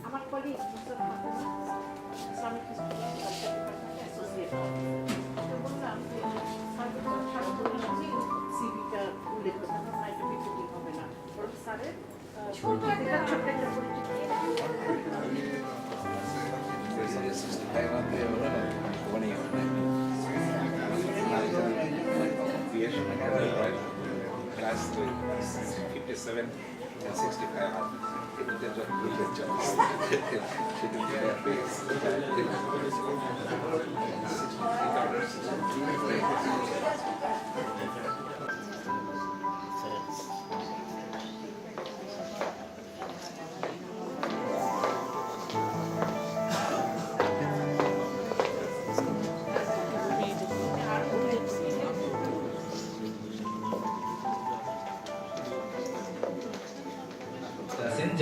আমার colleague Islamic associate বললাম যে সিভিটা উল্লেখ করতাম না, এটা বিক্রি হবে না, বরং স্যারের ছোট্ট একটা পরিচিতি class 57 and 65 it was just a good job. She did their face.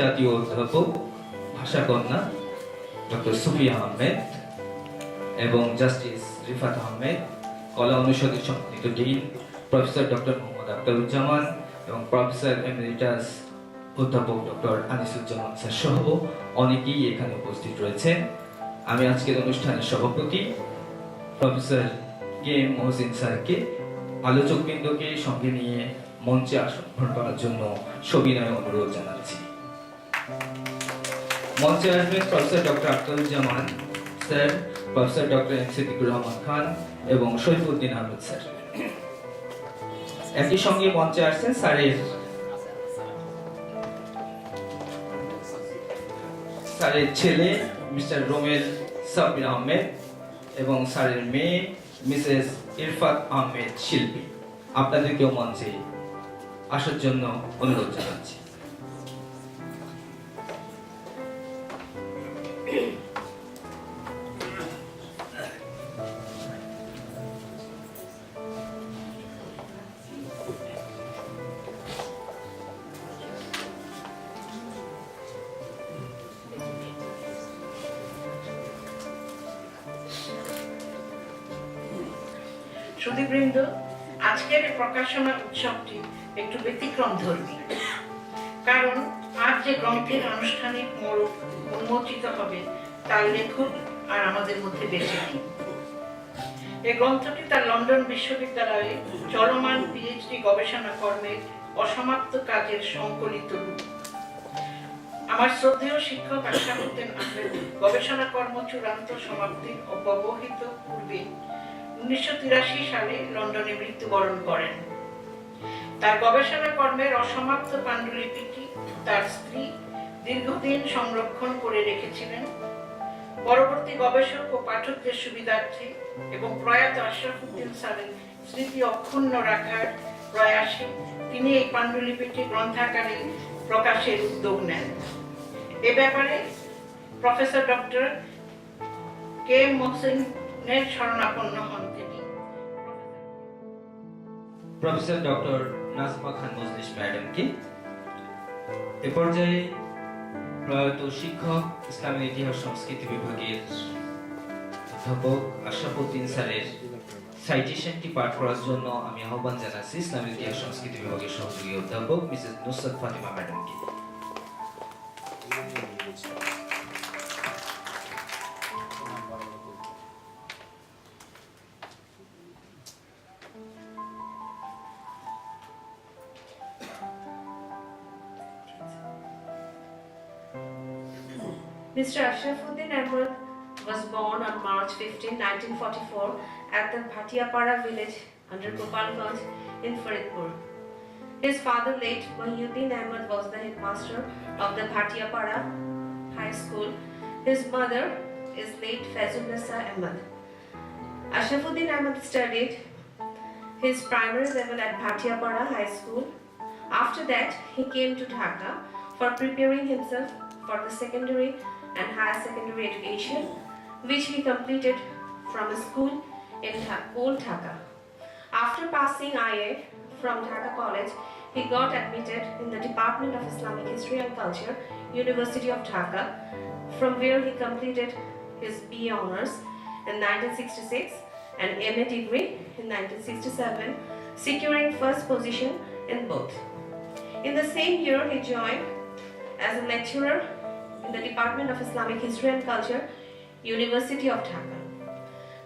জাতীয় অধ্যাপক ভাষাকন্যা ডক্টর সুফিয়া আহমেদ এবং জাস্টিস রিফাত আহমেদ, কলা অনুষদের সম্মানিত dean professor doctor Mohammad Akhtaruzzaman এবং প্রফেসর এমেরিটাস অধ্যাপক ডক্টর আনিসুজ্জামান স্যার সহ অনেকেই এখানে উপস্থিত রয়েছেন। আমি আজকের অনুষ্ঠানের সভাপতি প্রফেসর কে এম মহসিন স্যারকে আলোচকবৃন্দকে সঙ্গে নিয়ে মঞ্চে আসন গ্রহণ করার জন্য সবিনয় অনুরোধ জানাচ্ছি। মঞ্চে আসবেন professor doctor Akhtaruzzaman sir, professor doctor M Siddiqur Rahman Khan এবং শরীফুদ্দিন আহমেদ স্যার। একই সঙ্গে মঞ্চে আসছেন স্যারের ছেলে মিস্টার রোমেল সাব্বির আহমেদ এবং স্যারের মেয়ে মিসেস ইরফাত আহমেদ শিল্পী। আপনাদেরকেও মঞ্চে আসার জন্য অনুরোধ জানাচ্ছি। সুধীবৃন্দ, আজকের এই প্রকাশনা উৎসবটি একটু ব্যতিক্রম ধর্মী, কারণ আজ যে গ্রন্থের আনুষ্ঠানিক মোড়ক উন্মোচিত হবে তার লেখক আর আমাদের মধ্যে বেঁচে নেই। এই গ্রন্থটি তার লন্ডন বিশ্ববিদ্যালয়ে চলমান পিএইচডি গবেষণা কর্মের অসমাপ্ত কাজের সংকলিত রূপ। আমার শ্রদ্ধেয় শিক্ষক আশরাফুদ্দিন আহমেদ গবেষণা কর্ম চূড়ান্ত সমাপ্তির অব্যবহিত পূর্বে 1983 সালে লন্ডনে মৃত্যুবরণ করেন। তার গবেষণা কর্মের অসমাপ্ত পাণ্ডুলিপিটি তার স্ত্রী দীর্ঘদিন সংরক্ষণ করে রেখেছিলেন। পরবর্তী গবেষক ও পাঠকদের সুবিধার্থে এবং প্রয়াত আশরাফুদ্দিন স্যারের স্মৃতি অক্ষুণ্ণ রাখার প্রয়াসে তিনি এই পাণ্ডুলিপিটি গ্রন্থাকারে প্রকাশের উদ্যোগ নেন। এ ব্যাপারে প্রফেসর ডক্টর কে এম মহসিনের শরণাপন্ন হন তিনি। প্রফেসর ডক্টর নাজমা খান মজলিস ম্যাডামকে এ পর্যায়ে প্রয়াত শিক্ষক ইসলামের ইতিহাস সংস্কৃতি বিভাগের অধ্যাপক আশরাফুদ্দিন স্যারের সাইটেশনটি পাঠ করার জন্য আমি আহ্বান জানাচ্ছি ইসলামের ইতিহাস সংস্কৃতি বিভাগের সহযোগী অধ্যাপক মিসেস নুসরাত ফাতিমা ম্যাডামকে। Mr. Ashrafuddin Ahmed was born on March 15, 1944 at the Bhatiapara village under Gopalganj in Faridpur. His father, late Mahiuddin Ahmed, was the headmaster of the Bhatiapara High School. His mother is late Faizunnisa Ahmed. Ashrafuddin Ahmed studied his primary level at Bhatiapara High School. After that, he came to Dhaka for preparing himself for the secondary and higher secondary education, which he completed from a school in Old Dhaka. After passing IA from Dhaka College, he got admitted in the Department of Islamic History and Culture, University of Dhaka, from where he completed his BA Honours in 1966 and MA degree in 1967, securing first position in both. In the same year, he joined as a lecturer in the Department of Islamic History and Culture, University of Dhaka.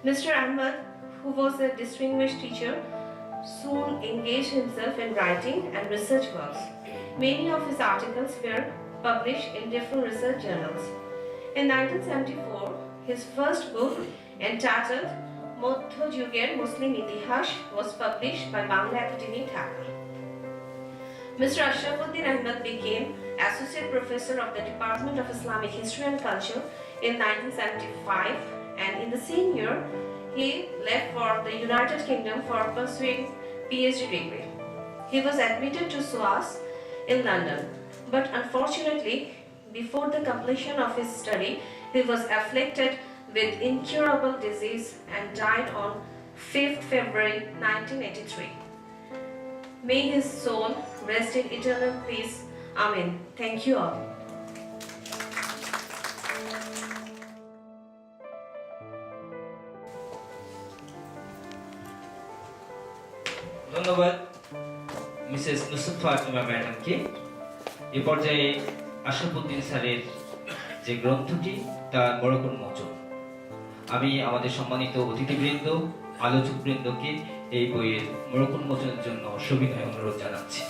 Mr. Ahmed, who was a distinguished teacher, soon engaged himself in writing and research works. Many of his articles were published in different research journals. In 1974, his first book, entitled Modhyajuger Muslim Itihash, was published by Bangla Academy, Dhaka. Mr. Ashrafuddin Ahmed became Associate Professor of the Department of Islamic History and Culture in 1975, and in the same year, he left for the United Kingdom for pursuing PhD degree. He was admitted to SOAS in London, but unfortunately, before the completion of his study, he was afflicted with incurable disease and died on 5th February 1983. May his soul rest in eternal peace. Amen. Thank you all. ধন্যবাদ Mrs Nusrat Fatima ম্যাডামকে। এ পর্যায়ে আশরাফুদ্দিন স্যারের যে গ্রন্থটি তার বড় উন্মোচন। আমি আমাদের সম্মানিত অতিথিবৃন্দ, আলোচকবৃন্দকে এই বইয়ের মোড়ক উন্মোচনের জন্য সবিনয় অনুরোধ জানাচ্ছি।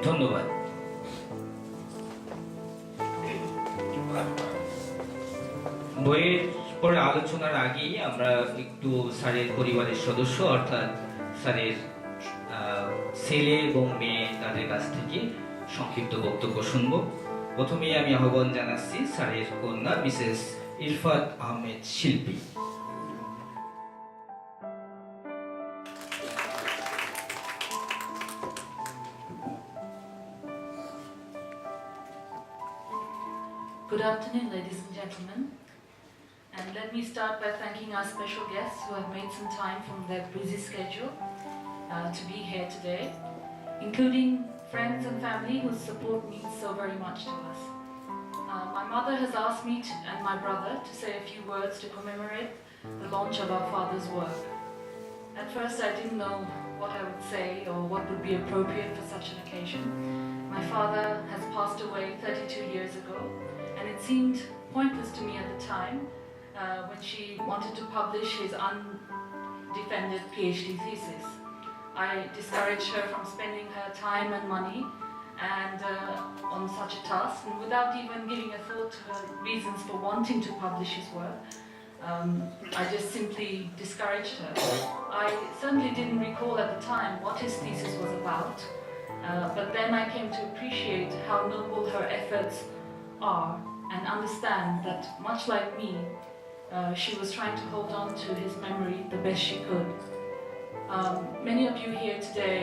ধন্যবাদ। বইয়ের পরে আলোচনার আগেই আমরা একটু স্যারের পরিবারের সদস্য অর্থাৎ স্যারের ছেলে এবং মেয়ে তাদের কাছ থেকে সংক্ষিপ্ত বক্তব্য শুনব। প্রথমেই আমি আহ্বান জানাচ্ছি স্যারের কন্যা মিসেস ইরফাত আহমেদ শিল্পী। Good afternoon, ladies and gentlemen. And let me start by thanking our special guests who have made some time from their busy schedule to be here today, including friends and family whose support means so very much to us. My mother has asked me and my brother to say a few words to commemorate the launch of our father's work. At first I didn't know what I would say or what would be appropriate for such an occasion. My father has passed away 32 years ago, and it seemed pointless to me at the time when she wanted to publish his undefended PhD thesis. I discouraged her from spending her time and money and on such a task, and without even giving a thought to her reasons for wanting to publish his work, I just simply discouraged her. I certainly didn't recall at the time what his thesis was about, but then I came to appreciate how noble her efforts are and understand that, much like me, she was trying to hold on to his memory the best she could. Many of you here today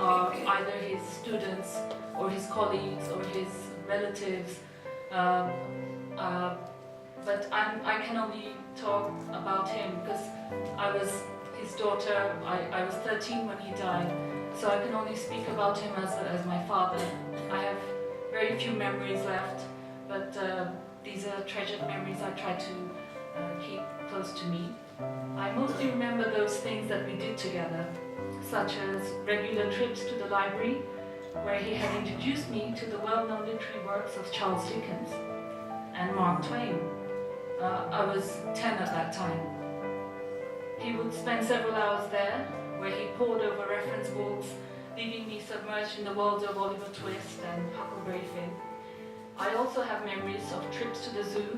are either his students or his colleagues or his relatives, but I can only talk about him because I was his daughter. I was 13 when he died, so I can only speak about him as my father. I have very few memories left, but these are treasured memories I try to keep close to me. I mostly remember those things that we did together, such as regular trips to the library, where he had introduced me to the well-known literary works of Charles Dickens and Mark Twain. I was 10 at that time. He would spend several hours there, where he pored over reference books, leaving me submerged in the world of Oliver Twist and Huckleberry Finn. I also have memories of trips to the zoo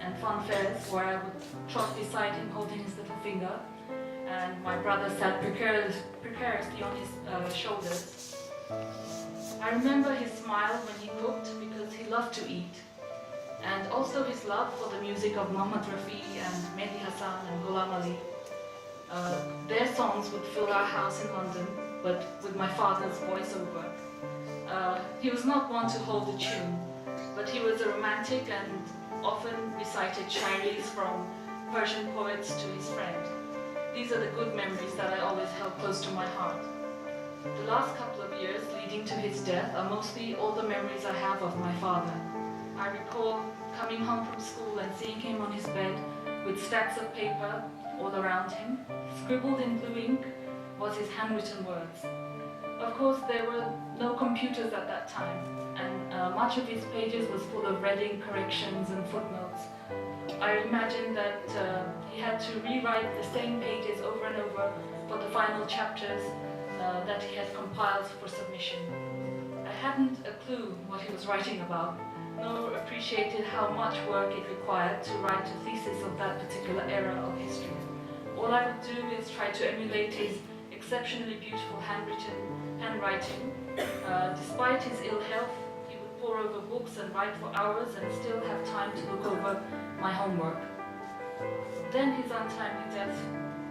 and fun fairs where I would trot beside him holding his little finger, and my brother sat precariously on his shoulders. I remember his smile when he cooked because he loved to eat. and also his love for the music of Muhammad Rafi and Mehdi Hassan and Ghulam Ali. Their songs would fill our house in London, but with my father's voiceover. He was not one to hold a tune, but he was a romantic and often recited shairis from Persian poets to his friend. These are the good memories that I always held close to my heart. The last couple of years leading to his death are mostly all the memories I have of my father. I recall coming home from school and seeing him on his bed with stacks of paper all around him. Scribbled in blue ink was his handwritten words. Of course, there were no computers at that time, and much of his pages was full of reading corrections and footnotes. I imagine that he had to rewrite the same pages over and over for the final chapters that he had compiled for submission. I hadn't a clue what he was writing about, nor appreciated how much work it required to write a thesis of that particular era of history. All I would do is try to emulate his exceptionally beautiful handwriting. Despite his ill health, he would pore over books and write for hours and still have time to look over my homework. Then his untimely death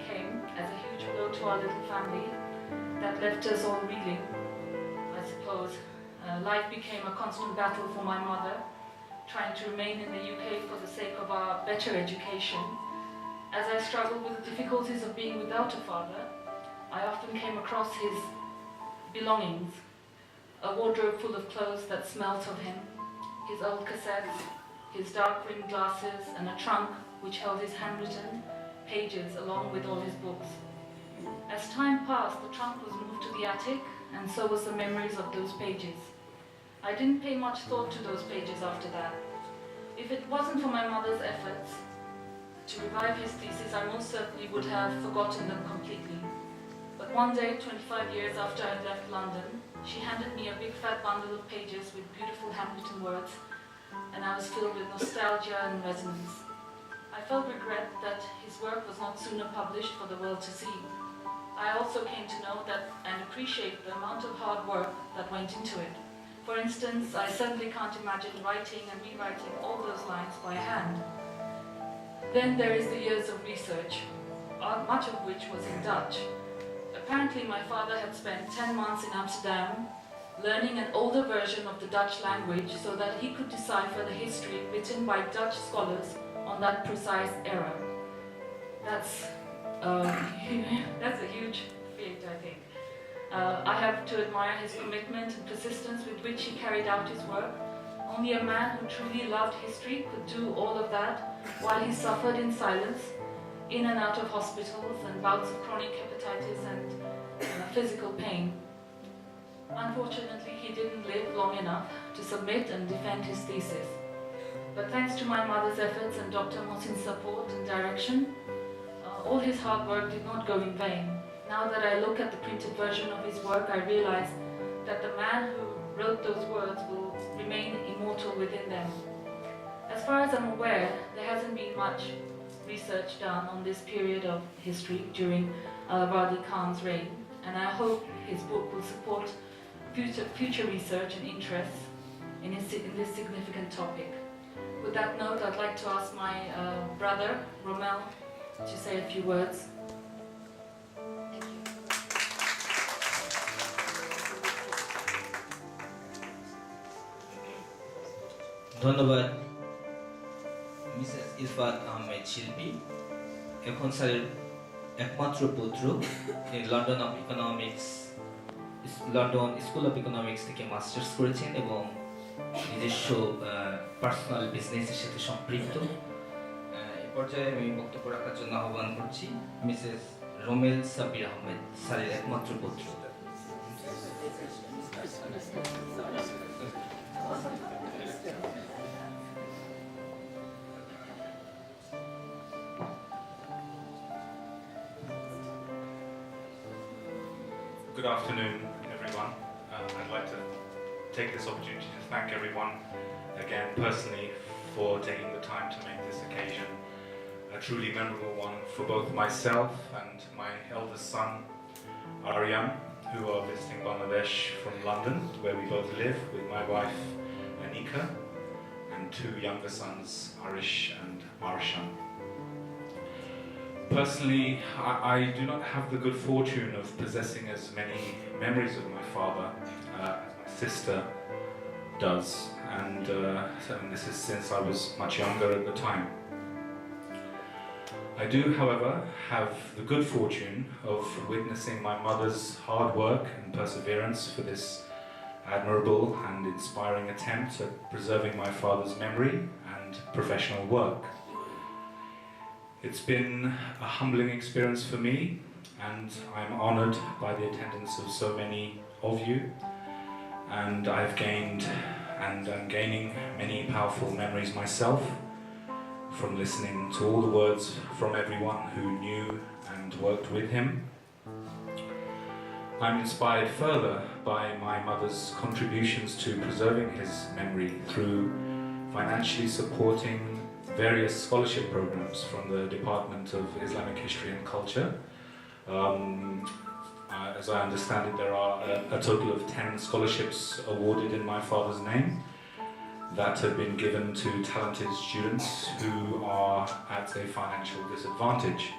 came as a huge blow to our little family that left us all reeling, I suppose. Life became a constant battle for my mother, trying to remain in the UK for the sake of our better education. As I struggled with the difficulties of being without a father, I often came across his belongings, a wardrobe full of clothes that smelt of him, his old cassettes, his dark-rimmed glasses, and a trunk which held his handwritten pages along with all his books. As time passed, the trunk was moved to the attic, and so was the memories of those pages. I didn't pay much thought to those pages after that. If it wasn't for my mother's efforts to revive his thesis, I most certainly would have forgotten them completely. But one day, 25 years after I left London, she handed me a big fat bundle of pages with beautiful handwritten words, and I was filled with nostalgia and resonance. I felt regret that his work was not sooner published for the world to see. I also came to know that and appreciate the amount of hard work that went into it. For instance, I certainly can't imagine writing and rewriting all those lines by hand. Then there is the years of research, much of which was in Dutch. Apparently my father had spent 10 months in Amsterdam learning an older version of the Dutch language so that he could decipher the history written by Dutch scholars on that precise era. That's a huge feat, I think. I have to admire his commitment and persistence with which he carried out his work. Only a man who truly loved history could do all of that while he suffered in silence, in and out of hospitals and bouts of chronic hepatitis and physical pain. Unfortunately, he didn't live long enough to submit and defend his thesis. But thanks to my mother's efforts and Dr. Mohsin's support and direction, all his hard work did not go in vain. Now that I look at the printed version of his work, I realize that the man who wrote those words will remain immortal within them. As far as I'm aware, there hasn't been much research done on this period of history during Wadi Khan's reign, and I hope his book will support future research and interest in this significant topic. With that note, I'd like to ask my brother, Romel, to say a few words. Thank you. ধন্যবাদ Mrs Irfat Ahmed শিল্পী। এখন স্যারের একমাত্র পুত্র, তিনি London school of economics থেকে masters করেছেন এবং নিজস্ব পার্সোনাল বিজনেসের সাথে সম্পৃক্ত। এই পর্যায়ে আমি বক্তব্য রাখার জন্য আহ্বান করছি মিসেস রোমেল সাবির আহমেদ, স্যারের একমাত্র পুত্র। Good afternoon, everyone. I'd like to take this opportunity to thank everyone again personally for taking the time to make this occasion a truly memorable one for both myself and my eldest son, Aryan, who are visiting Bangladesh from London, where we both live, with my wife, Anika, and and two younger sons, Arish and Marshan. Personally, I do not have the good fortune of possessing as many memories of my father as my sister does, and this is since I was much younger at the time. I do, however, have the good fortune of witnessing my mother's hard work and perseverance for this admirable and inspiring attempt at preserving my father's memory and professional work. It's been a humbling experience for me, and I'm honoured by the attendance of so many of you, and I've gained and I'm gaining many powerful memories myself from listening to all the words from everyone who knew and worked with him. I'm inspired further by my mother's contributions to preserving his memory through financially supporting various scholarship programs from the Department of Islamic History and Culture. As I understand it, there are a total of 10 scholarships awarded in my father's name that have been given to talented students who are at a financial disadvantage.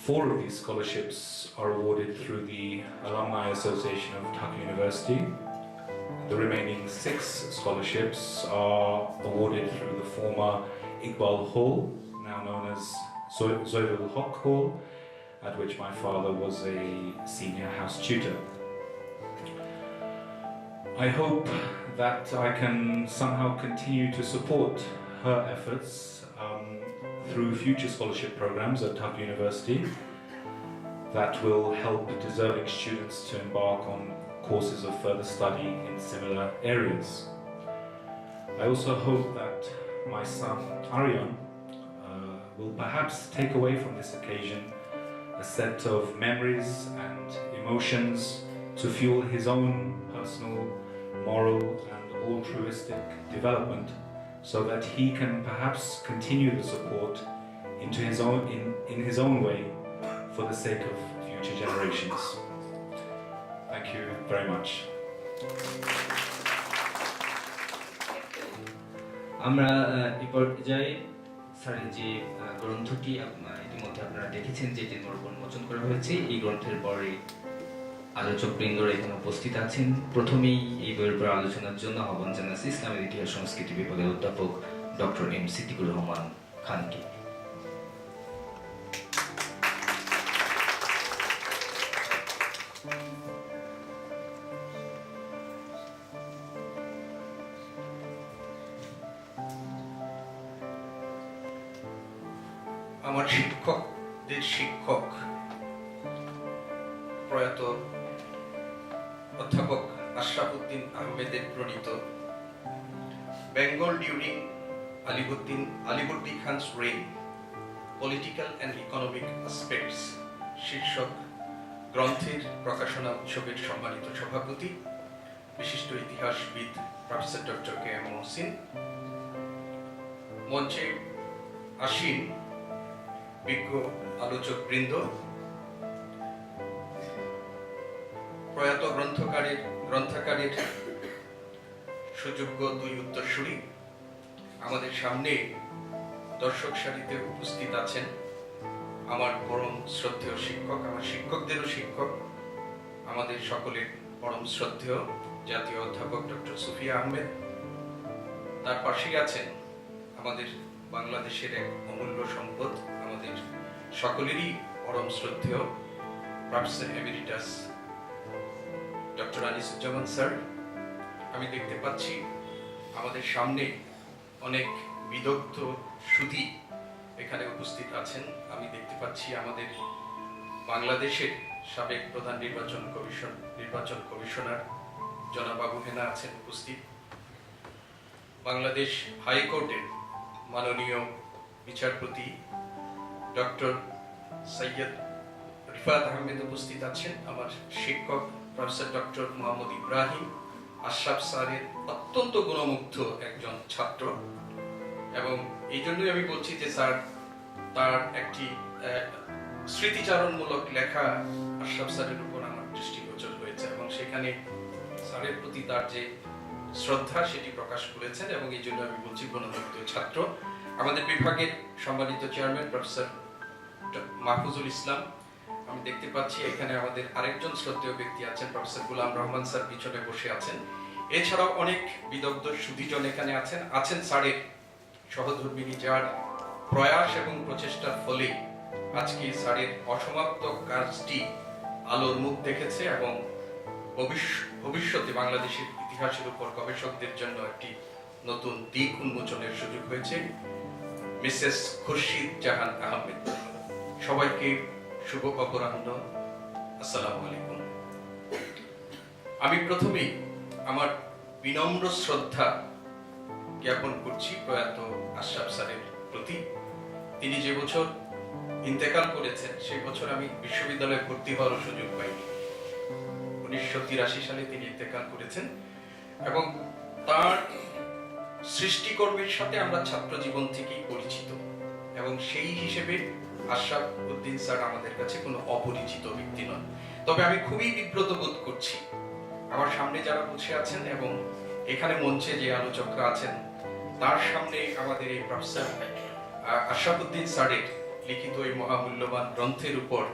4 of these scholarships are awarded through the Alumni Association of Dhaka University. The remaining 6 scholarships are awarded through the former Iqbal Hall, now known as Zoyvil Haq Hall, at which my father was a senior house tutor. I hope that I can somehow continue to support her efforts through future scholarship programs at Dhaka University that will help deserving students to embark on courses of further study in similar areas. I also hope that my son Aryan will perhaps take away from this occasion a set of memories and emotions to fuel his own personal, moral and altruistic development, so that he can perhaps continue the support into his own, in his own way for the sake of future generations. Thank you very much. আমরা এই পর্যায়ে স্যারের যে গ্রন্থটি ইতিমধ্যে আপনারা দেখেছেন, যেটি উন্মোচন করা হয়েছে, এই গ্রন্থের পরে আলোচকবৃন্দরা এখানে উপস্থিত আছেন। প্রথমেই এই বইয়ের উপর আলোচনার জন্য আহ্বান জানাচ্ছি ইসলামের ইতিহাস সংস্কৃতি বিভাগের অধ্যাপক ডক্টর এম সিদ্দিকুর রহমান খানকে। আমার শিক্ষকদের শিক্ষক প্রয়াত অধ্যাপক আশরাফুদ্দিন আহমেদের প্রণীত Bengal during Alivardi Khan's reign political and economic aspects শীর্ষক গ্রন্থের প্রকাশনা উৎসবের সম্মানিত সভাপতি বিশিষ্ট ইতিহাসবিদ professor doctor K M Mohsin, মঞ্চে আসীন বিজ্ঞ আলোচকবৃন্দ, প্রয়াত গ্রন্থাকারের সুযোগ্য 2 উত্তরসূরি, আমাদের সামনে দর্শক সারিতে উপস্থিত আছেন আমার পরম শ্রদ্ধেয় শিক্ষক, আমার শিক্ষকদেরও শিক্ষক, আমাদের সকলের পরম শ্রদ্ধেয় জাতীয় অধ্যাপক ডক্টর সুফিয়া আহমেদ। তার পাশেই আছেন আমাদের বাংলাদেশের এক অমূল্য সম্পদ, আমাদের সকলেরই পরম শ্রদ্ধেয় professor emeritus doctor Anisuzzaman sir. আমি দেখতে পাচ্ছি আমাদের সামনে অনেক বিদগ্ধ সুধী এখানে উপস্থিত আছেন। আমি দেখতে পাচ্ছি আমাদের বাংলাদেশের সাবেক প্রধান নির্বাচন কমিশনার জনাব আবু হেনা আছেন উপস্থিত। বাংলাদেশ হাইকোর্টের মাননীয় বিচারপতি ডক্টর সৈয়দ রিফাত আহমেদ উপস্থিত আছেন। আমার শিক্ষক প্রফেসর ডক্টর মোহাম্মদ ইব্রাহিম আশরাফ স্যারের অত্যন্ত গুণমুগ্ধ একজন ছাত্র, এবং এই জন্যই আমি বলছি যে স্যার তার একটি স্মৃতিচারণমূলক লেখা আশরাফ স্যারের উপর আমার দৃষ্টিগোচর হয়েছে, এবং সেখানে স্যারের প্রতি তার যে শ্রদ্ধা সেটি প্রকাশ করেছেন, এবং এই জন্য আমি বলছি গণতন্ত্র ছাত্র। আমাদের বিভাগের সম্মানিত চেয়ারম্যান প্রফেসর মাহফুজুল ইসলাম, আমি দেখতে পাচ্ছি এখানে আমাদের আরেকজন শ্রদ্ধেয় ব্যক্তি আছেন, প্রফেসর গুলাম রহমান স্যার পিছনে বসে আছেন। এছাড়াও অনেক বিদগ্ধ সুধীজন এখানে আছেন স্যারের সহধর্মিনী, যার প্রয়াস এবং প্রচেষ্টার ফলে আজকে স্যারের অসমাপ্ত কাজটি আলোর মুখ দেখেছে, এবং ভবিষ্যতে বাংলাদেশের ইতিহাসের উপর গবেষকদের জন্য একটি নতুন দিক উন্মোচনের সুযোগ হয়েছে। মিসেস খুরশিদ জাহান আহমেদ, সবাইকে শুভ অপরাহ্ন, আসসালামু আলাইকুম। আমি প্রথমেই আমার বিনম্র শ্রদ্ধা জ্ঞাপন করছি প্রয়াত আশরাফ স্যারের প্রতি। তিনি যে বছর ইন্তেকাল করেছেন সেই বছর আমি বিশ্ববিদ্যালয়ে ভর্তি হওয়ার সুযোগ পাইনি। 1983 সালে তিনি ইন্তেকাল করেছেন, এবং তার সৃষ্টিকর্মের সাথে আমরা ছাত্র জীবন থেকেই পরিচিত, এবং সেই হিসেবে আশরাফুদ্দিন স্যার আমাদের কাছে কোনো অপরিচিত ব্যক্তি নন। তবে আমি খুবই বিব্রত বোধ করছি আমার সামনে যারা বসে আছেন এবং এখানে মঞ্চে যে আলোচকরা আছেন তার সামনে আমাদের এই প্রফেসর আশরাফুদ্দিন স্যারের লিখিত এই মহামূল্যবান গ্রন্থের উপর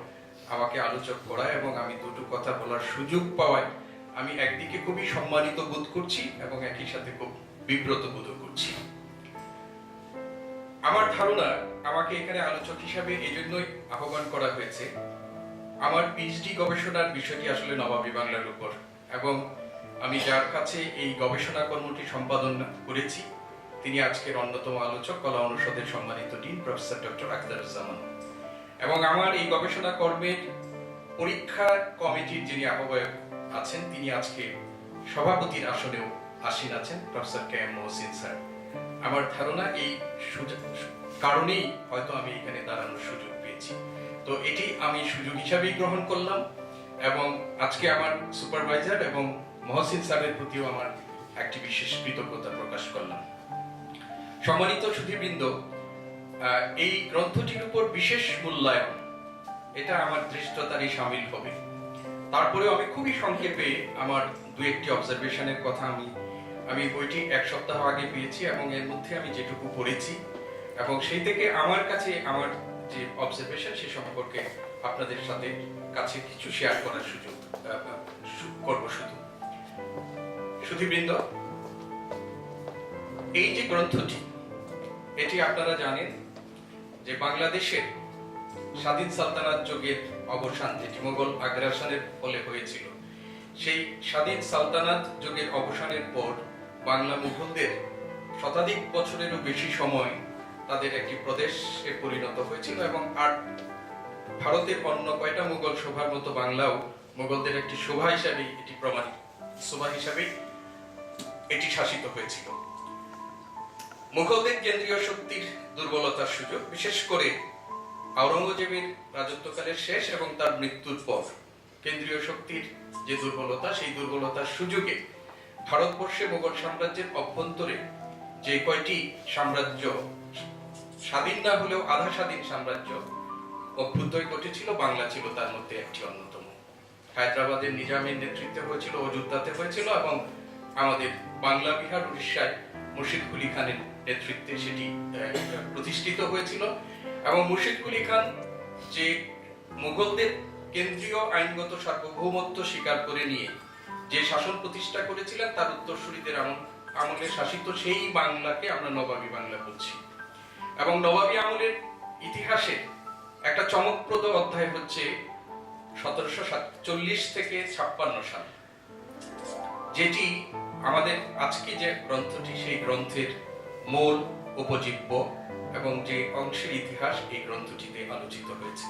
আমাকে আলোচক করা এবং আমি দুটো কথা বলার সুযোগ পাওয়ায় আমি একদিকে খুবই সম্মানিত বোধ করছি এবং একই সাথে খুব বিব্রত বোধ করছি। আমার ধারণা আমাকে এখানে আলোচক হিসাবে এজন্যই আহ্বান করা হয়েছে, আমার পিএইচডি গবেষণার বিষয়টি আসলে নবাবী বাংলার উপর, এবং আমি যার কাছে এই গবেষণা কর্মটি সম্পাদন করেছি তিনি আজকের অন্যতম আলোচক, কলা অনুষদের সম্মানিত ডিন প্রফেসর ডক্টর আখতারুজ্জামান, এবং আমার এই গবেষণা কর্মের পরীক্ষা কমিটির যিনি আহ্বায়ক আছেন তিনি আজকে সভাপতির আসনেও আসীন আছেন professor K M Mohsin sir. আমার ধারণা এই কারণেই হয়তো আমি এখানে দাঁড়ানোর সুযোগ পেয়েছি, তো এটি আমি সুযোগ হিসাবেই গ্রহণ করলাম, এবং আজকে আমার সুপারভাইজার এবং মহসিন স্যারের প্রতিও আমার একটি বিশেষ কৃতজ্ঞতা প্রকাশ করলাম। সম্মানিত সুধীবৃন্দ, এই গ্রন্থটির উপর বিশেষ মূল্যায়ন এটা আমার দৃষ্টতারই সামিল হবে। তারপরেও আমি খুবই সংক্ষেপে আমার দু একটি অবজারভেশনের কথা আমি বইটি এক সপ্তাহ আগে পেয়েছি, এবং এর মধ্যে আমি যেটুকু পড়েছি এবং সেই থেকে আমার কাছে আমার যে অবজারভেশন সে সম্পর্কে আপনাদের সাথে কাছে কিছু শেয়ার করার সুযোগ করব। সুধীবৃন্দ, এই যে গ্রন্থটি এটি আপনারা জানেন যে বাংলাদেশের স্বাধীন সালতানাত যুগের অবসান, যেটি মোগল আগ্রাসনের ফলে হয়েছিল, সেই স্বাধীন সালতানাত যুগের অবসানের পর বাংলা মুঘলদের শতাধিক বছরেরও বেশি সময় তাদের একটি প্রদেশে পরিণত হয়েছিল, এবং আর ভারতের অন্য কয়টা মুঘল শোভার মতো বাংলাও মুঘলদের একটি শোভা হিসাবে এটি শাসিত হয়েছিল। মুঘলদের কেন্দ্রীয় শক্তির দুর্বলতার সুযোগ, বিশেষ করে আওরঙ্গজেবের রাজত্বকালের শেষ এবং তার মৃত্যুর পর কেন্দ্রীয় শক্তির যে দুর্বলতা, সেই দুর্বলতার সুযোগে ভারতবর্ষে মুঘল সাম্রাজ্যের অভ্যন্তরে যে কয়টি সাম্রাজ্য স্বাধীন না হলেও আধা স্বাধীন সাম্রাজ্য অভ্যুদয় ঘটেছিল, বাংলা ছিল তার মধ্যে একটি অন্যতম। হায়দ্রাবাদের নিজামের নেতৃত্বে হয়েছিল, অযোধ্যাতে হয়েছিল, এবং আমাদের বাংলা বিহার উড়িষ্যায় মুর্শিদ কুলি খানের নেতৃত্বে সেটি প্রতিষ্ঠিত হয়েছিল। এবং মুর্শিদ কুলি খান যে মুঘলদের কেন্দ্রীয় আইনগত সার্বভৌমত্ব স্বীকার করে নিয়ে যে শাসন প্রতিষ্ঠা করেছিলেন তার উত্তরসূরিদের আমলে শাসিত সেই বাংলাকে আমরা নবাবী বাংলা বলছি। এবং নবাবী আমলের ইতিহাসে একটা চমকপ্রদ অধ্যায় হচ্ছে 1740 থেকে 56 সাল, যেটি আমাদের আজকে যে গ্রন্থটি সেই গ্রন্থের মূল উপজীব্য এবং যে অংশের ইতিহাস এই গ্রন্থটিতে আলোচিত হয়েছে।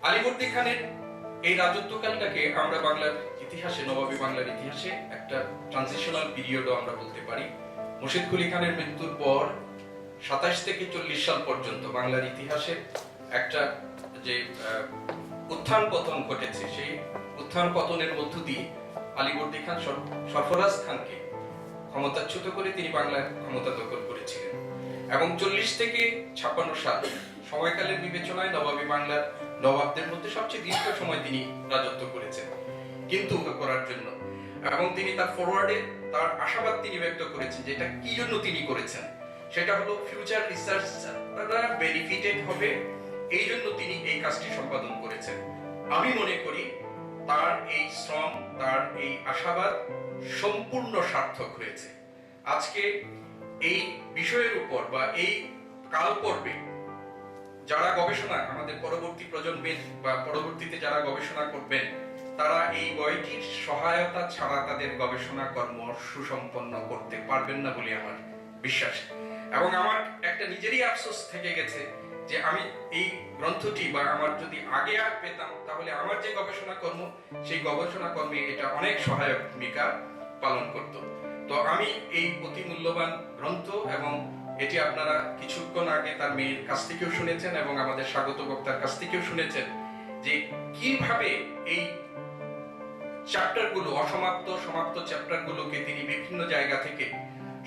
আলীবর্দী খানের এই রাজত্বকালটাকে আমরা বাংলার ইতিহাসে, নবাবী বাংলার ইতিহাসে একটা ট্রানজিশনাল পিরিয়ডও আমরা বলতে পারি। মুর্শিদ কুলি খানের মৃত্যুর পর 27 থেকে 40 সাল পর্যন্ত বাংলার ইতিহাসে একটা যে উত্থান পতন ঘটেছে, সেই উত্থান পতনের মধ্য দিয়ে আলীবর্দী খান সরফরাজ খানকে ক্ষমতাচ্যুত করে তিনি বাংলার ক্ষমতা দখল করেছিলেন। এবং 40 থেকে 56 সাল সময়কালের বিবেচনায় নবাবী বাংলার নবাবদের মধ্যে সবচেয়ে দীর্ঘ সময় তিনি রাজত্ব করেছেন কিন্তু করার জন্য। এবং তিনি তার ফরওয়ার্ডে তার আশাবাদ তিনি ব্যক্ত করেছেন যে এটা কি জন্য তিনি করেছেন, সেটা হলো ফিউচার রিসার্চাররা বেনিফিটেড হবে, এই জন্য তিনি এই কাজটি সম্পাদন করেছেন। আমি মনে করি তার এই শ্রম, তার এই আশাবাদ সম্পূর্ণ সার্থক হয়েছে। আজকে এই বিষয়ের উপর বা এই কাল পর্বে যারা গবেষণা, আমাদের পরবর্তী প্রজন্মের বা পরবর্তীতে যারা গবেষণা করবেন, তারা এই বইটির সহায়তা ছাড়া তাদের গবেষণা কর্ম সুসম্পন্ন করতে পারবেন না বলে আমার বিশ্বাস। এবং আমার একটা নিজেরই আফসোস থেকে গেছে যে আমি এই গ্রন্থটি বা আমার যদি আগে আর পেতাম, তাহলে আমার যে গবেষণা কর্ম, সেই গবেষণা কর্মে এটা অনেক সহায়ক ভূমিকা পালন করত। তো আমি এই অতি মূল্যবান গ্রন্থ, এবং এটি আপনারা কিছুক্ষণ আগে তার মেয়ের কাছ থেকেও শুনেছেন এবং আমাদের স্বাগত বক্তার কাছ থেকেও শুনেছেন যে কিভাবে এই চ্যাপ্টারগুলো, অসমাপ্ত সমাপ্ত চ্যাপ্টারগুলোকে তিনি বিভিন্ন জায়গা থেকে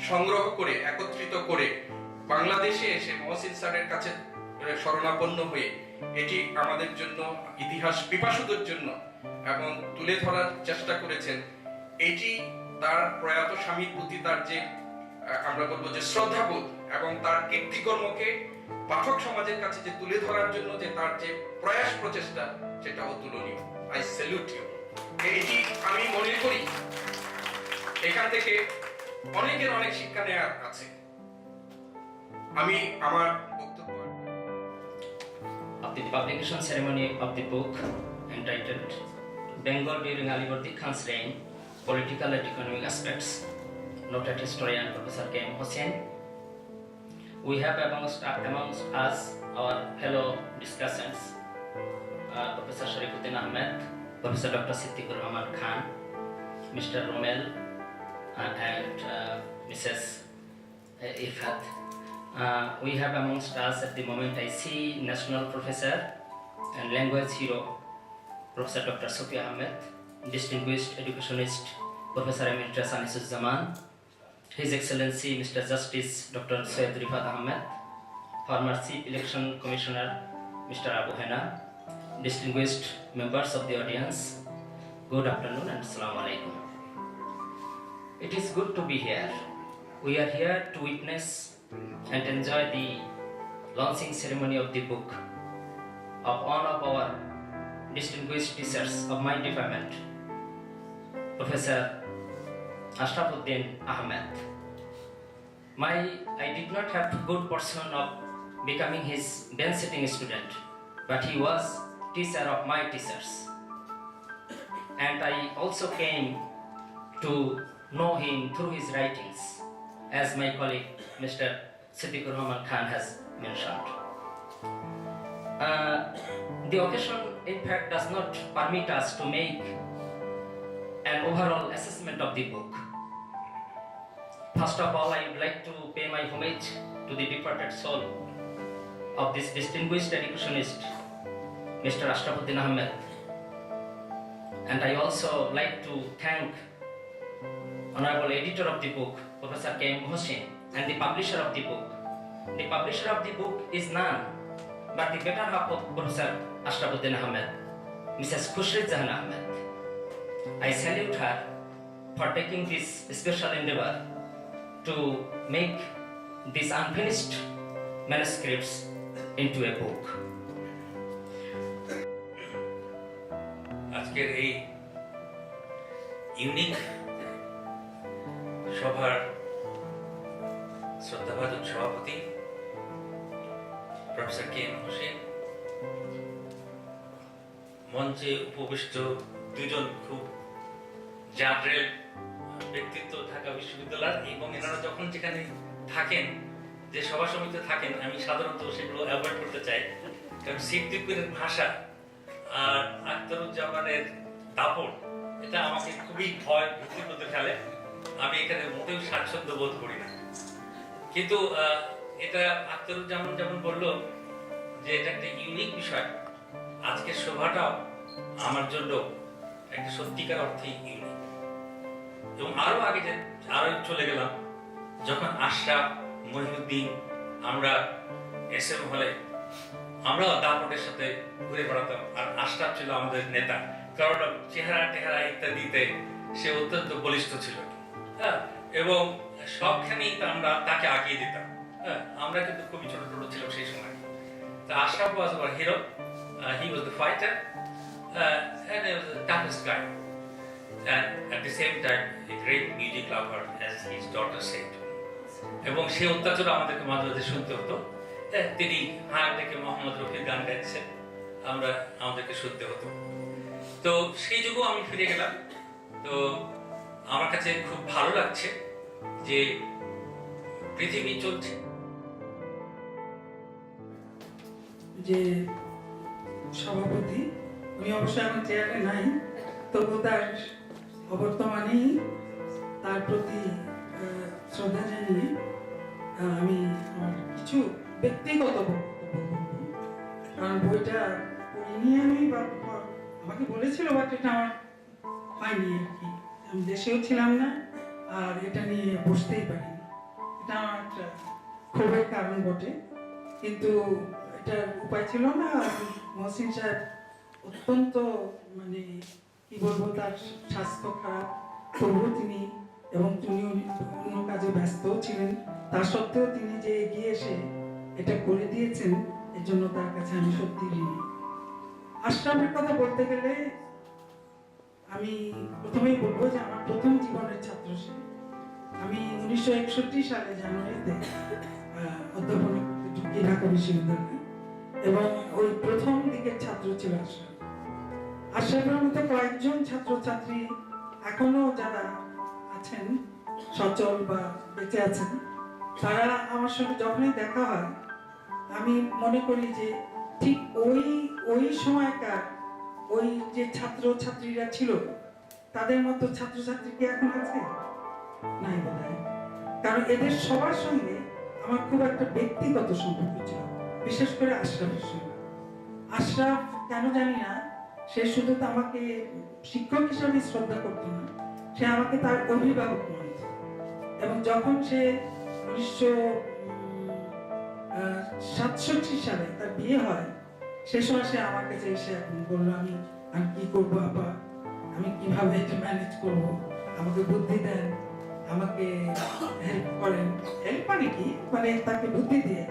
সংগ্রহ করে একত্রিত করে বাংলাদেশে এসে মহসিন স্যারের কাছে শরণাপন্ন হয়ে এটি আমাদের জন্য, ইতিহাস পিপাসুদের জন্য এবং তুলে ধরার চেষ্টা করেছেন। এটি তার প্রয়াত স্বামীর প্রতি তার যে আমরা বলবো যে শ্রদ্ধাবোধ এবং তার কীর্তিকর্মকে পাঠক সমাজের কাছে যে তুলে ধরার জন্য যে তার যে প্রয়াস, প্রচেষ্টা, সেটা অতুলনীয়। I salute you. এটি আমি মনে করি এখান থেকে অনেকের অনেক শিক্ষা নেওয়ার আছে। আমি আমার বক্তব্য of the publication ceremony of the book entitled Bengal during Alivardi Khan's reign, Political and Economic Aspects, noted historian Professor K. M. Hossain. We have amongst us our fellow discussants, Professor Ashrafuddin Ahmed, Professor Dr. Siddiqur Rahman Khan, Mr. Romel, and Mrs. Ifat. We have amongst us at the moment, I see National Professor and Language Hero, Professor Dr. Sophia Ahmed, Distinguished Educationist, Professor Emeritus Anisuzzaman, His Excellency Mr. Justice Dr. Syed Rifat Ahmed, former Chief Election Commissioner Mr. Abu Hena, distinguished members of the audience, good afternoon and Assalamu alaikum. It is good to be here. We are here to witness and enjoy the launching ceremony of the book of one of our distinguished teachers of my department, Professor Ashrafuddin Ahmed. I did not have good portion of becoming his bench-sitting student, but he was teacher of my teachers. And I also came to know him through his writings, as my colleague Mr. Siddiqur Rahman Khan has mentioned. The occasion, in fact, does not permit us to make an overall assessment of the book. First of all, I would like to pay my homage to the departed soul of this distinguished educationist, Mr. Ashrafuddin Ahmed. And I also like to thank Honorable Editor of the book, Professor K. M. Hossain, and the publisher of the book. The publisher of the book is none but the better half of Professor Ashrafuddin Ahmed, Mrs. Khushrid Jahan Ahmed. I salute her for taking this special endeavor to make these unfinished manuscripts into a book. আজকের এই unique সভার শ্রদ্ধাভাজন সভাপতি professor K M Hossain, মঞ্চে উপবিষ্ট দুজন খুব জাদ্রেল ব্যক্তিত্ব ঢাকা বিশ্ববিদ্যালয়ের, এবং এনারা যখন যেখানে থাকেন, যে সভা সমিতিতে থাকেন, আমি সাধারণত সেগুলো অ্যাভয়েড করতে চাই, কারণ সিদ্দিকুরের ভাষা আর আখতারুজ্জামানের দাপট, এটা আমাকে খুবই ভয় ভীতি করতে ফেলে। আমি এখানে মোটেও স্বাচ্ছন্দ্য বোধ করি না। কিন্তু এটা আখতারুজ্জামান যেমন বললো যে এটা একটা ইউনিক বিষয়, আজকের সভাটাও আমার জন্য একটা সত্যিকার অর্থে ইউনিক। এবং আরো আগে আরো চলে গেলাম, যখন আশরাফ, মহিউদ্দিন, আমরা এসএম হলে আমরাও দাপটের সাথে ঘুরে বেড়াতাম, আর আশরাফ ছিল আমাদের নেতা, কারণ চেহারা টেহারা ইত্যাদিতে সে অত্যন্ত বলিষ্ঠ ছিল, হ্যাঁ, এবং সবখানেই আমরা তাকে আগিয়ে দিতাম, হ্যাঁ। আমরা কিন্তু খুবই ছোট ছোট ছিলাম সেই সময়। তা Ashraf was our hero. He was the fighter, and he was the toughest guy, and at the same time a great music lover, as his daughter said. এবং সে অত্যাচার আমাদেরকে মাঝে মাঝে শুনতে হতো। তিনি হাত থেকে মোহাম্মদ রফির গান গাইছেন, আমাদেরকে শুনতে হতো। তো সেই যুগও আমি ফিরে গেলাম। তো আমার কাছে খুব ভালো লাগছে যে পৃথিবী চলছে। যে সভাপতি, উনি অবশ্যই আমার চেয়ারে নাই, তবু তার অবর্তমানেই তার প্রতি শ্রদ্ধা জানিয়ে আমি আমার কিছু ব্যক্তিগত বক্তব্য বলবো। কারণ বইটা পড়িনি আমি, বা আমাকে বলেছিল, বাট এটা আমার হয়নি আর কি। আমি দেশেও ছিলাম না, আর এটা নিয়ে বসতেই পারিনি। এটা আমার একটা ক্ষোভের কারণ বটে, কিন্তু এটার উপায় ছিল না। মহসিন সাহেব অত্যন্ত মানে কি বলবো, তার স্বাস্থ্য খারাপ, তবুও তিনি, এবং তিনি অন্য কাজে ব্যস্ত ছিলেন, তা সত্ত্বেও তিনি যে এগিয়ে এসে এটা করে দিয়েছেন, এর জন্য তার কাছে আমি সত্যি ঋণী। আশরাফের কথা বলতে গেলে আমি প্রথমেই বলবো যে আমার প্রথম জীবনের ছাত্র সে। আমি 1961 সালে জানুয়ারিতে অধ্যাপনা করতে ঢুকি ঢাকা বিশ্ববিদ্যালয়ে, এবং ওই প্রথম দিকের ছাত্র ছিল আশরাফ। আশরাফের মতো কয়েকজন ছাত্রছাত্রী এখনো যারা আছেন সচল বা বেঁচে আছেন, তারা আমার সঙ্গে যখনই দেখা হয় আমি মনে করি যে ঠিক ওই সময়কার ওই যে ছাত্রছাত্রীরা ছিল, তাদের মতো ছাত্রছাত্রী কি এখন আছে? নাই বোধহয়। কারণ এদের সবার সঙ্গে আমার খুব একটা ব্যক্তিগত সম্পর্ক ছিল, বিশেষ করে আশরাফের সঙ্গে। আশরাফ কেন জানি না, সে শুধু তো আমাকে শিক্ষক হিসাবে শ্রদ্ধা করতো না, সে আমাকে তার অভিভাবক মানত। এবং যখন সে 1967 সালে তার বিয়ে হয়, সে সময় সে আমার কাছে এসে এখন বললো, আমি কি করবো আপা, আমি কিভাবে এটা ম্যানেজ করবো, আমাকে বুদ্ধি দেন, আমাকে হেল্প করেন। হেল্প মানে কি, মানে তাকে বুদ্ধি দিয়ে।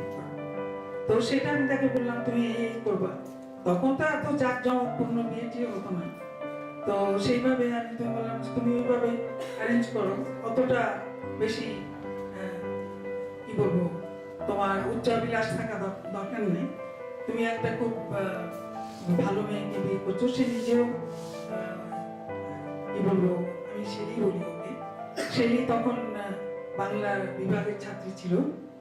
তো সেটা আমি তাকে বললাম, তুমি এই করবা। তখন তো এত জাঁকজমকপূর্ণ বিয়েটি হতো না, তো সেইভাবে আমি তুমি বললাম তুমি ওইভাবে অ্যারেঞ্জ করো, অতটা বেশি কি বলবো, তোমার উচ্চাবিলাস থাকা দরকার নেই, তুমি একটা খুব ভালো মেয়েকে বিয়ে করছো। সে নিজেও কি বলবো, আমি সেলি বলি ওকে, সেলি তখন বাংলা বিভাগের ছাত্রী ছিল,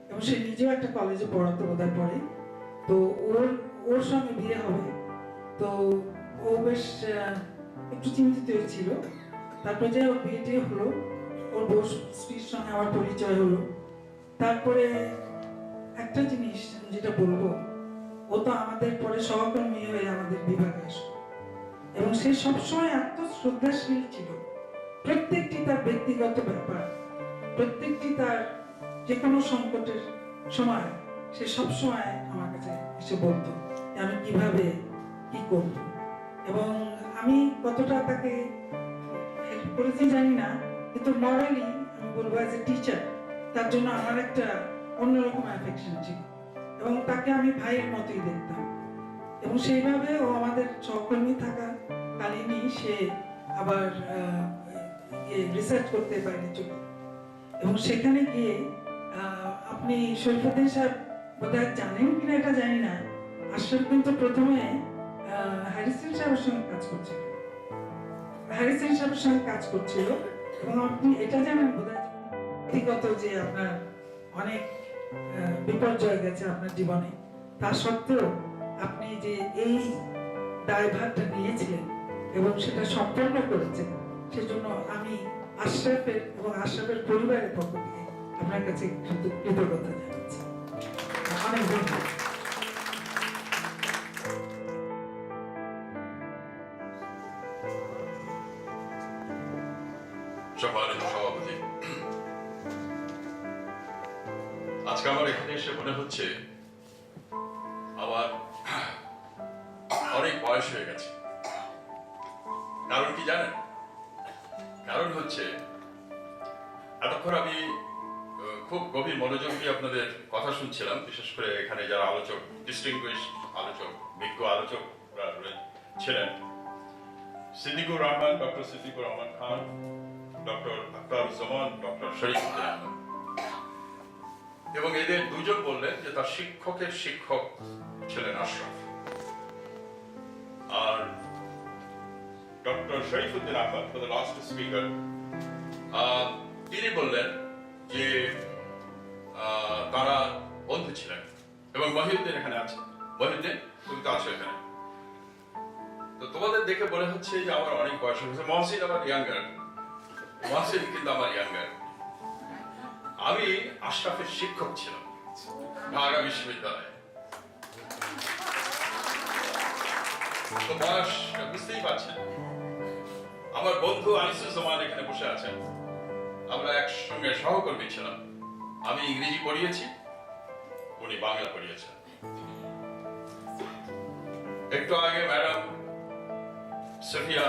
এবং সে নিজেও একটা কলেজে পড়াতো বোধহয় পড়ে। তো ওর সঙ্গে বিয়ে হবে, তো ও বেশ একটু চিন্তিত হয়েছিল। তারপরে যে ওর বিয়েটি হলো, ওর বউ স্ত্রীর সঙ্গে আমার পরিচয় হলো। তারপরে একটা জিনিস যেটা বলবো, ও তো আমাদের পরে সহকর্মী হয়ে আমাদের বিভাগে আসলো, এবং সে সবসময় এত শ্রদ্ধাশীল ছিল। প্রত্যেকটি তার ব্যক্তিগত ব্যাপার, প্রত্যেকটি তার যে কোনো সংকটের সময় সে সবসময় আমার কাছে এসে বলতো আমি কিভাবে কি করব। এবং আমি কতটা তাকে হেল্প করেছি জানি না, কিন্তু মরালি আমি বলবো অ্যাজ এ টিচার তার জন্য আমার একটা অন্যরকম অ্যাফেকশন ছিল, এবং তাকে আমি ভাইয়ের মতোই দেখতাম। এবং সেইভাবে ও আমাদের সহকর্মী থাকা কালীনই সে আবার রিসার্চ করতে বাইরে চলে, এবং সেখানে গিয়ে আপনি শরীফুদ্দিন সাহেব বোধহয় জানেন কিনা এটা জানি না, আশরাফ কিন্তু প্রথমে হ্যারিসন সাহেবের সঙ্গে কাজ করছিল, এবং আপনি এটা জানেন বোধহয় ব্যক্তিগত যে আপনার অনেক বিপর্যয় গেছে আপনার জীবনে, তা সত্ত্বেও আপনি যে এই দায়ভারটা নিয়েছিলেন এবং সেটা সম্পন্ন করেছেন, সেজন্য আমি আশরাফের এবং আশরাফের পরিবারের পক্ষ থেকে আপনার কাছে কৃতজ্ঞতা জানাচ্ছি। অনেক ধন্যবাদ। সম্মানিত সভাপতি, আজকে আমার এখানে এসে মনে হচ্ছে আমার অনেক বয়স হয়ে গেছে। কারণ কি জানেন? কারণ হচ্ছে এতক্ষণ আমি খুব গভীর মনোযোগ দিয়ে আপনাদের কথা শুনছিলাম, বিশেষ করে এখানে যারা আলোচক, ডিস্টিংগুইশ আলোচক, বিজ্ঞ আলোচকরা ছিলেন, Siddiqur Rahman, doctor Siddiqur Rahman Khan, doctor Akhtaruzzaman, doctor Sharifuddin Ahmed. এবং এদের দুজন বললেন যে তার শিক্ষকের শিক্ষক ছিলেন আশরাফ। আর doctor Sharifuddin Ahmed, for the last speaker, তিনি বললেন যে তারা বন্ধু ছিলেন। এবং মহিউদ্দিন এখানে আছে। মহিউদ্দিন, তুমি তো আছো এখানে। তো তোমাদের দেখে মনে হচ্ছে যে আমার অনেক বয়স হয়েছে। মহসিন আমার ইয়াঙ্গার, মহসিন কিন্তু আমার ইয়াঙ্গার। আমি আশরাফের শিক্ষক ছিলাম ঢাকা বিশ্ববিদ্যালয়ে। তো বয়স বুঝতেই পারছেন। আমার বন্ধু আনিসুজ্জামান এখানে বসে আছেন, আমরা একসঙ্গে সহকর্মী ছিলাম। আমি ইংরেজি পড়িয়েছি, উনি বাংলা পড়িয়েছেন। একটু আগে ম্যাডাম সফিয়া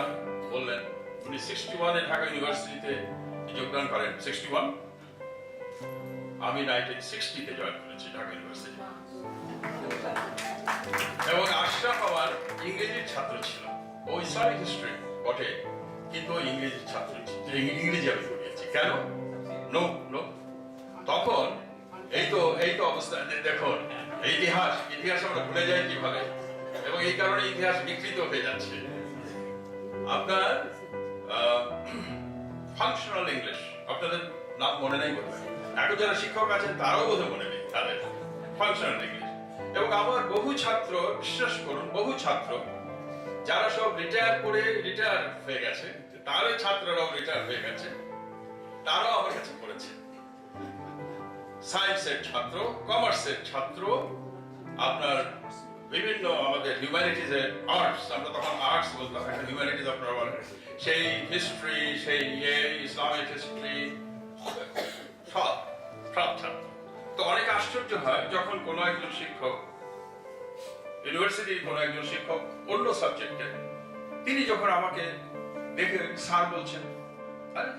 বললেন উনি 61-এ ঢাকা ইউনিভার্সিটিতে যোগদান করেন। 61, আমি 1960-তে জয়েন করেছি ঢাকা ইউনিভার্সিটি। এবং আশরাফ আমার ইংরেজির ছাত্র ছিল। ও ইসলামিক হিস্ট্রি বটে, কিন্তু ইংরেজির ছাত্র ছিল। ইংরেজি আমি পড়িয়েছি। কেন? নো নো, তখন এই তো অবস্থা। দেখুন ইতিহাস আমরা ভুলে যাই কিভাবে, এবং এই কারণে ইতিহাস বিকৃত হয়ে যাচ্ছে। আপনার ফাংশনাল ইংলিশ, আপনাদের নাম মনে নেই বোধহয়, এখন যারা শিক্ষক আছেন তারাও বোধহয় মনে নেই তাদের ফাংশনাল ইংলিশ। এবং আমার বহু ছাত্র, বিশ্বাস করুন, বহু ছাত্র যারা সব রিটায়ার হয়ে গেছে, তারই ছাত্ররাও রিটায়ার হয়ে গেছে, তারাও আমার কাছে পড়েছে। সায়েন্সের ছাত্র, কমার্সের ছাত্র, আপনার বিভিন্ন আমাদের হিউম্যানিটিজ এর, আর্টস, আমরা তখন আর্টস বলতাম, এখন হিউম্যানিটিজ আপনারা বলেন, সেই হিস্ট্রি, সেই ইসলামিক হিস্ট্রি, সব ছাত্র। তো অনেক আশ্চর্য হয় যখন কোনো একজন শিক্ষক, ইউনিভার্সিটির কোনো একজন শিক্ষক অন্য সাবজেক্টে, তিনি যখন আমাকে দেখে স্যার বলছেন, আরে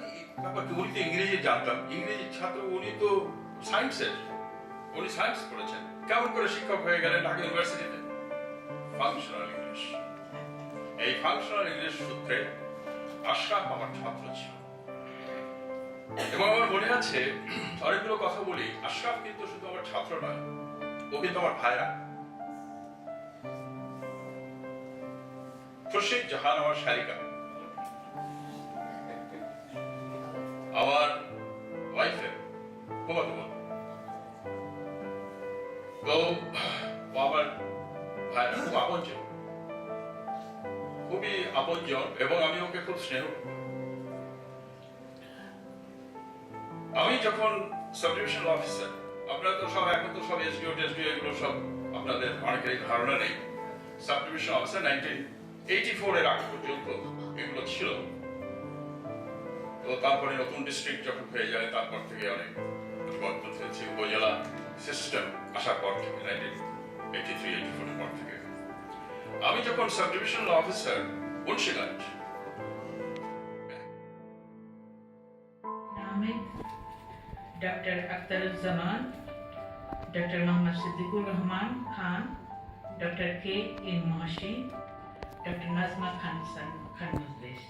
ব্যাপারটা, উনি তো ইংরেজি জানতাম, ইংরেজির ছাত্র, উনি তো সায়েন্সের, উনি সায়েন্স পড়েছেন, কেমন করে শিক্ষক হয়ে গেলেন ঢাকা ইউনিভার্সিটিতে? Functional English. এই ফাংশনাল ইংলিশ সূত্রে আশরাফ আমার ছাত্র ছিল। এবং আমার মনে আছে, অনেকগুলো কথা বলি, আশরাফ কিন্তু শুধু আমার ছাত্র নয়, ও কিন্তু আমার ভাইরা। খুরশিদ জাহান আমার শারিকা, আমার ওয়াইফের ফুফাতো বোন। তো আমার ভাইরা খুব আপনজন, খুবই আপনজন, এবং আমি ওকে খুব স্নেহ। আমি যখন সাব ডিভিশনাল অফিসার, আপনারা তো সব এখন তো সব এসডিও টেসডিও এগুলো সব আপনাদের অনেকেরই ধারণা নেই। সাব ডিভিশনাল অফিসার 1984 এর আগে পর্যন্ত এগুলো ছিল। তো তারপরে নতুন ডিস্ট্রিক্ট যখন হয়ে যায়, তারপর থেকে অনেক পরিবর্তন হয়েছে। উপজেলা সিস্টেম আসার পর থেকে 1983-84 এর পর থেকে আমি যখন sub divisional officer Munshiganj, Ahmed, doctor Akhtaruzzaman, doctor Mohammad Siddiqur Rahman Khan, doctor K N Mahashi, doctor Nazma Khan Majlis,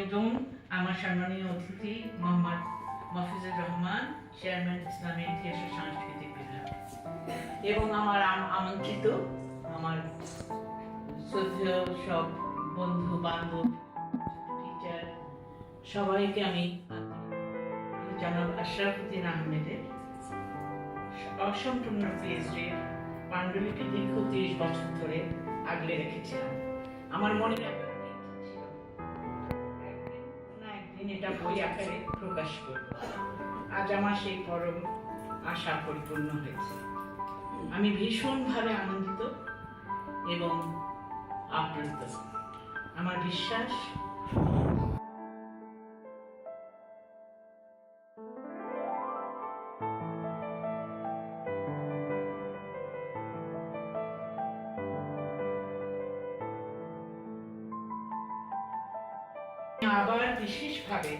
এবং আমার সম্মানীয় অতিথি মোহাম্মদ মফিজুর রহমান, চেয়ারম্যান ইসলামী ইতিহাস ও সাংস্কৃতিক বিভাগ, এবং আমার আমন্ত্রিত আমার শ্রদ্ধেয় সব বন্ধু বান্ধব, টিচার, সবাইকে আমি জনাব আশরাফুদ্দিন আহমেদের অসম্পূর্ণ পিএইচডির পাণ্ডুলিপি দীর্ঘ 30 বছর ধরে আগলে রেখেছিলাম। আমার মনে একটা ইচ্ছা ছিল, একদিন না একদিন এটা বই আকারে প্রকাশ করব। আজ আমার সেই পরম আশা পরিপূর্ণ হয়েছে। আমি ভীষণভাবে আনন্দিত এবং আপ্লুত। আমার বিশ্বাস আবার বিশেষভাবে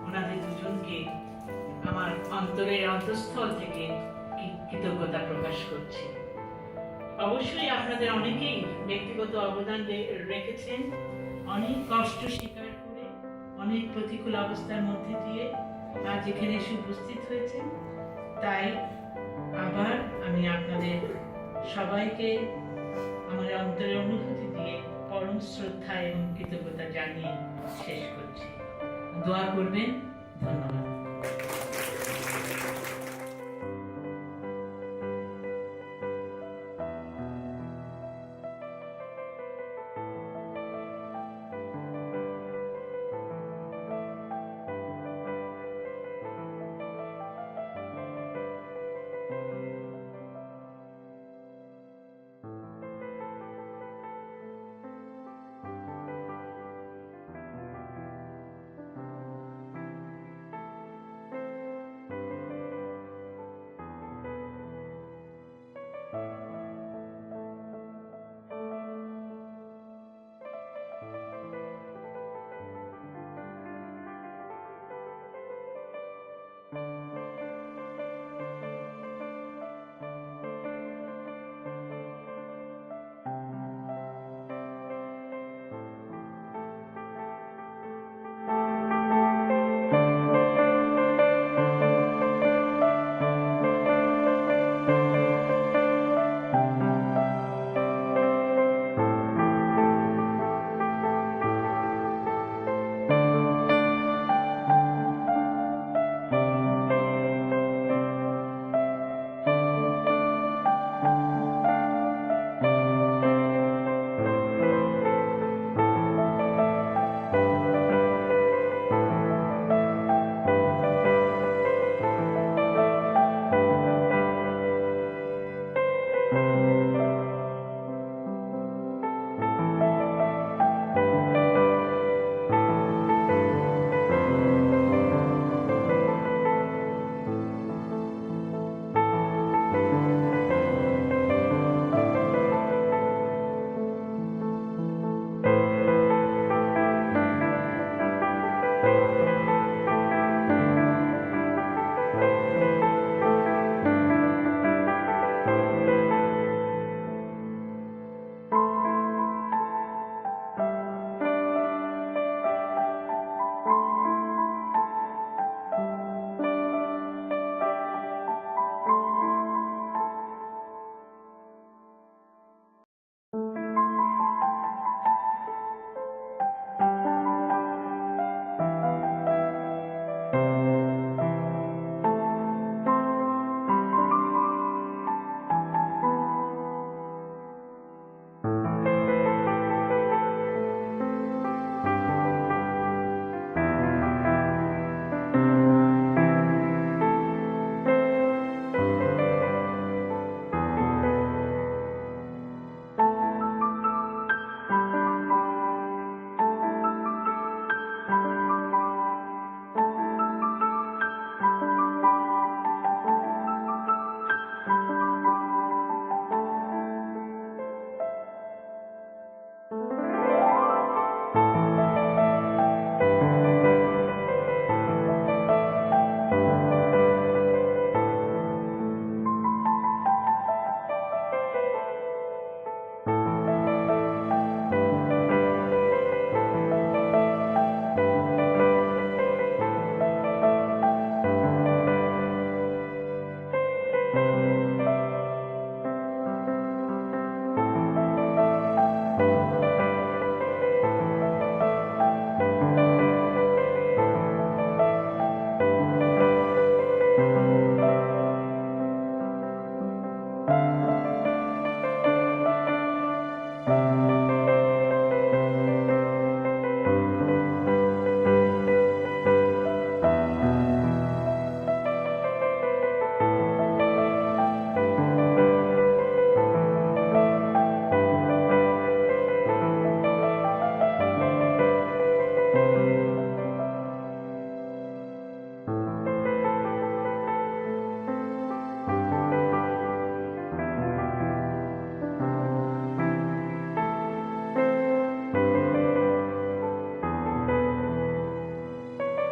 ওনাদের দুজনকে আমার অন্তরের অন্তঃস্থল থেকে কৃতজ্ঞতা প্রকাশ করছি। অবশ্যই আপনাদের অনেকেই ব্যক্তিগত অবদান রেখেছেন, অনেক কষ্ট স্বীকার করে, অনেক প্রতিকূল অবস্থার মধ্যে দিয়ে আজ এখানে এসে উপস্থিত হয়েছেন। তাই আবার আমি আপনাদের সবাইকে আমার অন্তরের অনুভূতি দিয়ে পরম শ্রদ্ধা এবং কৃতজ্ঞতা জানিয়ে শেষ করছি। দোয়া করবেন। ধন্যবাদ।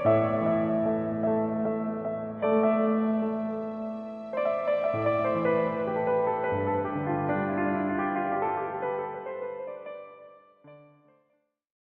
Thank you.